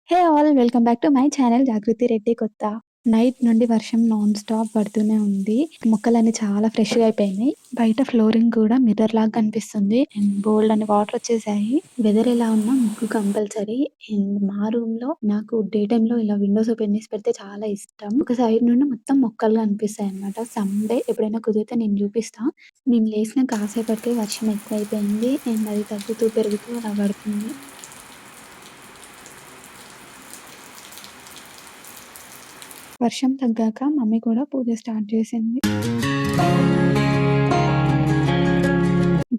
Hey all welcome back to my channel Jagruthi Reddy కొత్త. Night నుండి వర్షం నాన్ స్టాప్ పడుతూనే ఉంది. మొక్కలన్నీ చాలా ఫ్రెష్‌గా అయిపోయినాయి. బయట ఫ్లోరింగ్ కూడా మిర్రర్ లాగా కనిపిస్తుంది. అండ్ బోల్డ్ అని వాటర్ వచ్చేసాయి. వెదర్ ఎలా ఉన్నా ముగ్గు కంపల్సరీ. అండ్ మా రూమ్‌లో నాకు డే టైమ్‌లో ఇలా విండోస్ ఓపెన్ చేసి పెడితే చాలా ఇష్టం. ఒక సైడ్ నుండి మొత్తం మొక్కలు కనిపిస్తాయన్నమాట. సండే ఎప్పుడైనా కుదిరితే నేను చూపిస్తా. మేము లేసిన కాసేపటికే వర్షం ఎక్కువైపోయింది. అండ్ అది తగ్గుతూ పెరుగుతూ అలా పడుతుంది. వర్షం తగ్గాక మమ్మీ కూడా పూజ స్టార్ట్ చేసింది.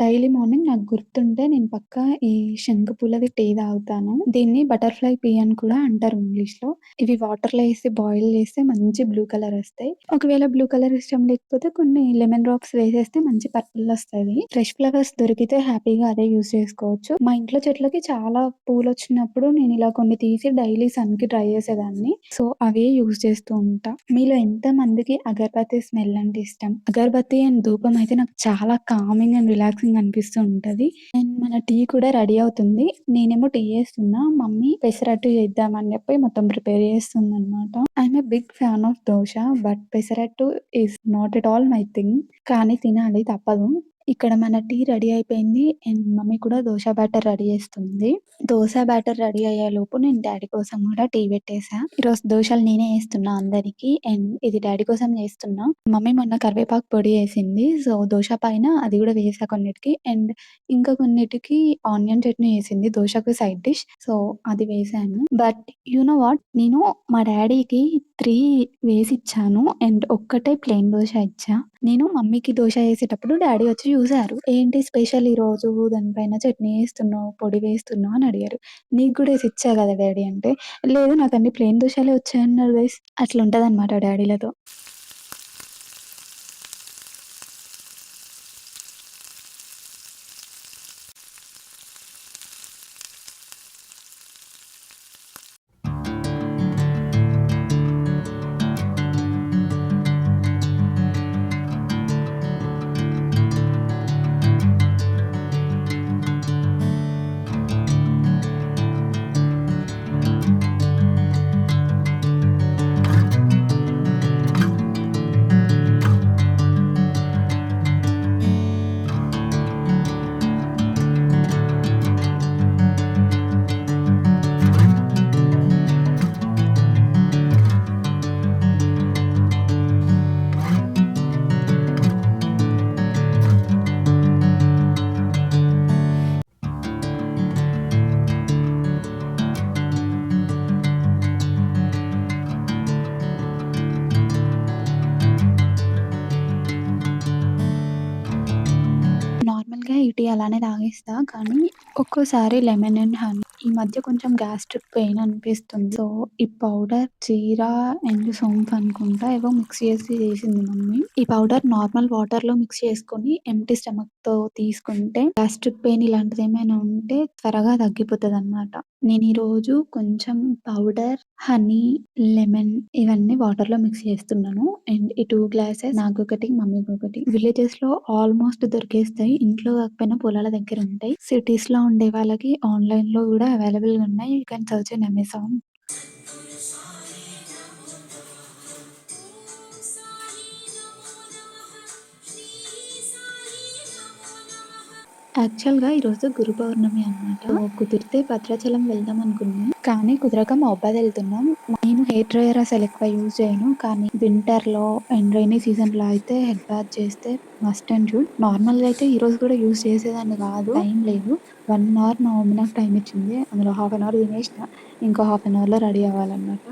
డైలీ మార్నింగ్ నాకు గుర్తుంటే నేను పక్కా ఈ శంకు పూలది టీ తాగుతాను. దీన్ని బటర్‌ఫ్లై పీ అని కూడా అంటారు ఇంగ్లీష్‌లో. ఇవి వాటర్‌లో ఏసి బాయిల్ చేస్తే మంచి బ్లూ కలర్ వస్తాయి. ఒకవేళ బ్లూ కలర్ ఇష్టం లేకపోతే కొన్ని లెమన్ డ్రాప్స్ వేసేస్తే మంచి పర్పుల్ వస్తది. ఫ్రెష్ ఫ్లవర్స్ దొరికితే హ్యాపీగా అదే యూజ్ చేసుకోవచ్చు. మా ఇంట్లో చెట్లకి చాలా పూలొచ్చినప్పుడు నేను ఇలా కొన్ని తీసి డైలీ సన్‌కి డ్రై చేసేదాన్ని. సో, అవే యూజ్ చేస్తూ ఉంటా. మీలో ఎంతమందికి అగరబత్తి స్మెల్ అంటే ఇష్టం? అగరబత్తి అండ్ ధూపం అయితే నాకు చాలా కామింగ్ అండ్ రిలాక్సింగ్ అనిపిస్తూ ఉంటది. అండ్ మన టీ కూడా రెడీ అవుతుంది. నేనేమో టీ చేస్తున్నా. మమ్మీ పెసరట్టు చేద్దామని చెప్పి మొత్తం ప్రిపేర్ చేస్తుందనమాట. I'm a big fan of dosa. But pesarattu is not at all my thing. కానీ తినాలి తప్పదు. ఇక్కడ మన టీ రెడీ అయిపోయింది. అండ్ మమ్మీ కూడా దోస బ్యాటర్ రెడీ చేస్తుంది. దోస బ్యాటర్ రెడీ అయ్యేలోపు నేను డ్యాడీ కోసం కూడా టీ పెట్టేసా. ఈరోజు దోసలు నేనే ఏస్తున్నా అందరికి. అండ్ ఇది డ్యాడీ కోసం చేస్తున్నా. మమ్మీ మొన్న కరివేపాకు పొడి ఏసింది. సో, దోస పైన అది కూడా వేసా కొన్నిటికి. అండ్ ఇంకా కొన్నిటికి ఆనియన్ చట్నీ ఏసింది. దోసకు సైడ్ డిష్. సో, అది వేసాను. But you know what? నేను మా డ్యాడీకి 3 వేసిచ్చాను. అండ్ ఒక్కటే ప్లెయిన్ దోస ఇచ్చా. నేను మమ్మీకి దోస ఏసేటప్పుడు డ్యాడీ వచ్చి చూసారు. "ఏంటి స్పెషల్ ఈరోజు దానిపైన చట్నీ ఏస్తున్నావు, పొడి వేస్తున్నావు" అని అడిగారు. "నీకు గూడా ఏసిచ్చా గదా డ్యాడీ" అంటే, "లేదు నాకన్ని ప్లెయిన్ దోసలే వచ్చాయన్నారు గైస్." అట్లుంటదనమాట డ్యాడీలతో. నార్మల్‌గా ఈ టీ అలానే తాగేస్తా. కానీ ఒక్కోసారి లెమన్ అండ్ హనీ ఈ మధ్య కొంచెం గ్యాస్ట్రిక్ పెయిన్ అనిపిస్తుంది. సో, ఈ పౌడర్ జీరా అండ్ సోంపు అనుకుంటా ఏవో మిక్స్ చేసి చేసింది మమ్మీ. ఈ పౌడర్ నార్మల్ వాటర్‌లో మిక్స్ చేసుకొని ఎంప్టీ స్టమక్‌తో తీసుకుంటే గ్యాస్ట్రిక్ పెయిన్ ఇలాంటిదేమైనా ఉంటే త్వరగా తగ్గిపోతదనమాట. నేను ఈరోజు కొంచెం పౌడర్, హనీ, లెమన్ ఇవన్నీ వాటర్‌లో మిక్స్ చేస్తున్నాను. అండ్ ఈ 2 గ్లాసెస్ నాకొకటి, మమ్మీకొకటి. విలేజెస్‌లో ఆల్మోస్ట్ దొరికేస్తాయి. ఇంట్లో కాకపోయినా పొలాల దగ్గర ఉంటాయి. సిటీస్‌లో ఉండే వాళ్ళకి ఆన్‌లైన్‌లో కూడా అవైలబుల్‌గా ఉన్నాయి. You can search in Amazon. యాక్చువల్‌గా ఈరోజు గురు పౌర్ణమి అనమాట. సో, కుదిరితే భద్రాచలం వెళ్దాం అనుకున్నాం. కానీ కుదరక మహబాద్ ఎళ్తున్నాం. నేను హెయిర్ డ్రైయర్ అసలు ఎక్కువ యూజ్ చేయను. కానీ వింటర్‌లో అండ్ రైనీ సీజన్‌లో అయితే హెడ్ బాత్ చేస్తే మస్ట్ అండ్ షుడ్. నార్మల్‌గా అయితే ఈరోజు కూడా యూజ్ చేసేదాన్ని కాదు. టైం లేదు. 1 అవర్ మా మమ్మీ నాకు టైమ్ ఇచ్చింది. అందులో హాఫ్ అన్ అవర్ తినేసిన. ఇంకో హాఫ్ అన్ అవర్‌లో రెడీ అవ్వాలన్నమాట.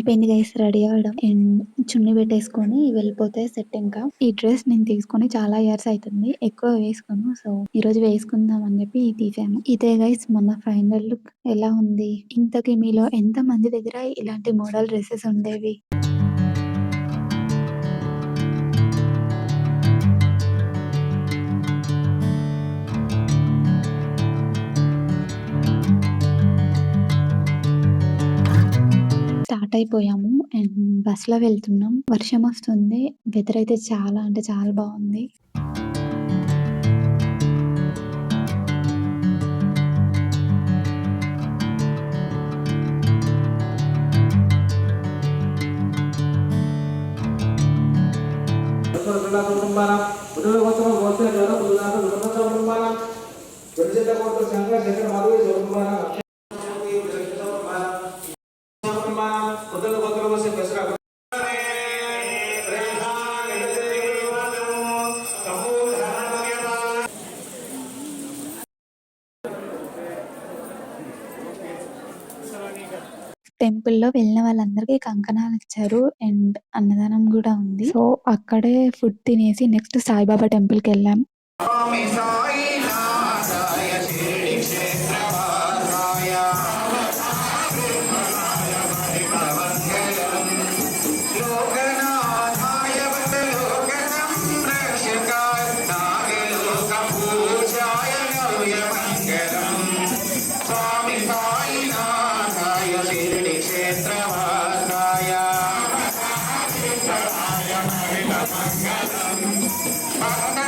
అయిపోయింది గైస్ రెడీ అవ్వడం. అండ్ చున్నీ పెట్టేసుకొని వెళ్ళిపోతే సెట్ ఇంకా. ఈ డ్రెస్ నేను తీసుకొని చాలా ఇయర్స్ అవుతుంది. ఎక్కువ వేసుకోను. సో ఈ రోజు వేసుకుందాం అని చెప్పి తీసాను. ఇదే గైస్ మన ఫైనల్ లుక్. ఎలా ఉంది? ఇంతకీ మీలో ఎంత మంది దగ్గర ఇలాంటి మోడల్ డ్రెస్సెస్ ఉండేవి? స్టార్ట్ అయిపోయాము అండ్ బస్‌లో వెళ్తున్నాం. వర్షం వస్తుంది. వెదర్ అయితే చాలా అంటే చాలా బాగుంది. టెంపుల్‌లో వెళ్ళిన వాళ్ళందరికీ కంకణాలు ఇచ్చారు. అండ్ అన్నదానం గూడా ఉంది. సో అక్కడే ఫుడ్ తినేసి నెక్స్ట్ సాయిబాబా టెంపుల్‌కెళ్ళాం. స్వామి సాయినాథాయ శిరిడి క్షేత్రవాసాయ లోకనాథాయ లోక సంరక్షకాయ నాగలోక పూజాయ నవ్యమంగళం స్వామి సాయినాథాయ శిరిడి క్షేత్రవాసాయ మంగళం భక్త